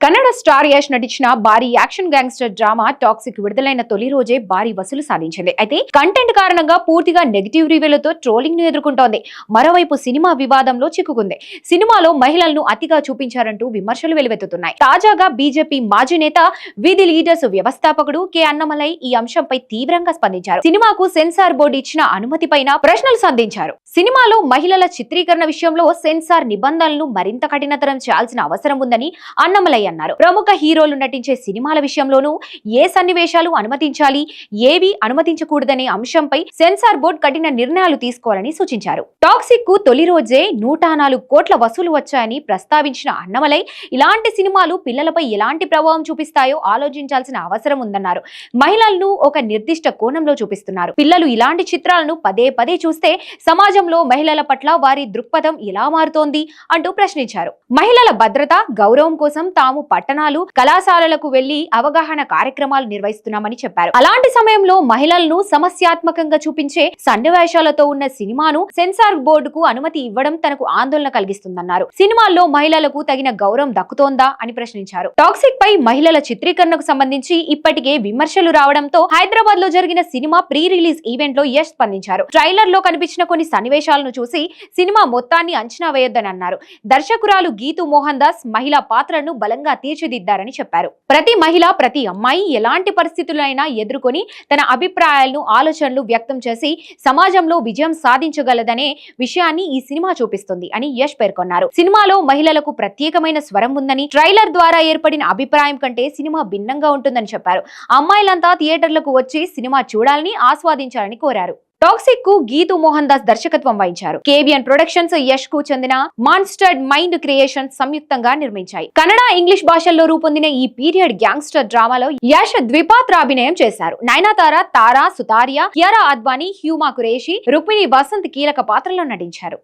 Kannada star Yash నటించిన భారీ action gangster drama toxic విడుదలైన తొలి రోజే భారీ వసూలు సాధించింది. అయితే కంటెంట్ కారణంగా పూర్తిగా నెగిటివ్ రివ్యూలతో ట్రోలింగ్ ను ఎదుర్కొంటోంది. మరోవైపు సినిమా వివాదంలో చిక్కుకుంది. సినిమాలో మహిళలను అతిగా చూపించారంటూ విమర్శలు వెలువెత్తుతున్నాయి. తాజాగా బీజేపీ మాజీ నేత వీధి లీడర్స్ వ్యవస్థాపకుడు కె అన్నమలై ఈ అంశంపై తీవ్రంగా స్పందించారు. సినిమాకు సెన్సార్ బోర్డు ఇచ్చిన అనుమతి పైన ప్రశ్నలు సంధించారు. సినిమాలో మహిళల చిత్రీకరణ విషయంలో సెన్సార్ నిబంధనలను మరింత కఠినతరం చేయాల్సిన అవసరం ఉందని అన్నమలై అన్నారు. ప్రముఖ హీరోలు నటించే సినిమాల విషయంలోనూ ఏ సన్నివేశాలు అనుమతించాలి, ఏవి అనుమతించకూడదనే అంశంపై సెన్సార్ బోర్డు కఠిన నిర్ణయాలు తీసుకోవాలని సూచించారు. టాక్సిక్ కు తొలి రోజే 104 కోట్ల వసూలు వచ్చాయని ప్రస్తావించిన అన్నమలై ఇలాంటి సినిమాలు పిల్లలపై ఎలాంటి ప్రభావం చూపిస్తాయో ఆలోచించాల్సిన అవసరం ఉందన్నారు. మహిళలను ఒక నిర్దిష్ట కోణంలో చూపిస్తున్నారు. పిల్లలు ఇలాంటి చిత్రాలను పదే పదే చూస్తే సమాజంలో మహిళల పట్ల వారి దృక్పథం ఎలా మారుతోంది అంటూ ప్రశ్నించారు. మహిళల భద్రత, గౌరవం కోసం తాము పట్టణాలు, కళాశాలలకు వెళ్లి అవగాహన కార్యక్రమాలు నిర్వహిస్తున్నామని చెప్పారు. అలాంటి సమయంలో మహిళలను సమస్యాత్మకంగా చూపించే సన్నివేశాలతో ఉన్న సినిమాను సెన్సార్ బోర్డుకు అనుమతి ఇవ్వడం తనకు ఆందోళన కలిగిస్తుందన్నారు. సినిమాల్లో మహిళలకు తగిన గౌరవం దక్కుతోందా అని ప్రశ్నించారు. టాక్సిక్ పై మహిళల చిత్రీకరణకు సంబంధించి ఇప్పటికే విమర్శలు రావడంతో హైదరాబాద్ లో జరిగిన సినిమా ప్రీ రిలీజ్ ఈవెంట్ లో యష్ స్పందించారు. ట్రైలర్ లో కనిపించిన కొన్ని సన్నివేశాలను చూసి సినిమా మొత్తాన్ని అంచనా వేయొద్దని అన్నారు. దర్శకురాలు గీతూ మోహన్ దాస్ మహిళా పాత్రను బలంగా తీర్చిదిద్దారని చెప్పారు. ప్రతి మహిళ, ప్రతి అమ్మాయి ఎలాంటి పరిస్థితులైనా ఎదుర్కొని తన అభిప్రాయాలను, ఆలోచనలు వ్యక్తం చేసి సమాజంలో విజయం సాధించగలదనే విషయాన్ని ఈ సినిమా చూపిస్తుంది అని యష్ పేర్కొన్నారు. సినిమాలో మహిళలకు ప్రత్యేకమైన స్వరం ఉందని, ట్రైలర్ ద్వారా ఏర్పడిన అభిప్రాయం కంటే సినిమా భిన్నంగా ఉంటుందని చెప్పారు. అమ్మాయిలంతా థియేటర్లకు వచ్చి సినిమా చూడాలని, ఆస్వాదించాలని కోరారు. టాక్సిక్ కు గీతూ మోహన్ దాస్ దర్శకత్వం వహించారు. కేబిఎన్ ప్రొడక్షన్స్, యష్ కు చెందిన మాన్స్టర్డ్ మైండ్ క్రియేషన్స్ సంయుక్తంగా నిర్మించాయి. కన్నడ, ఇంగ్లీష్ భాషల్లో రూపొందిన ఈ పీరియడ్ గ్యాంగ్స్టర్ డ్రామాలో యష్ ద్విపాత్రాభినయం చేశారు. నయనతార, తారా సుతారియా, కియారా అద్వానీ, హ్యూమా కురేషి, రుక్మిణి వసంత్ కీలక పాత్రలో నటించారు.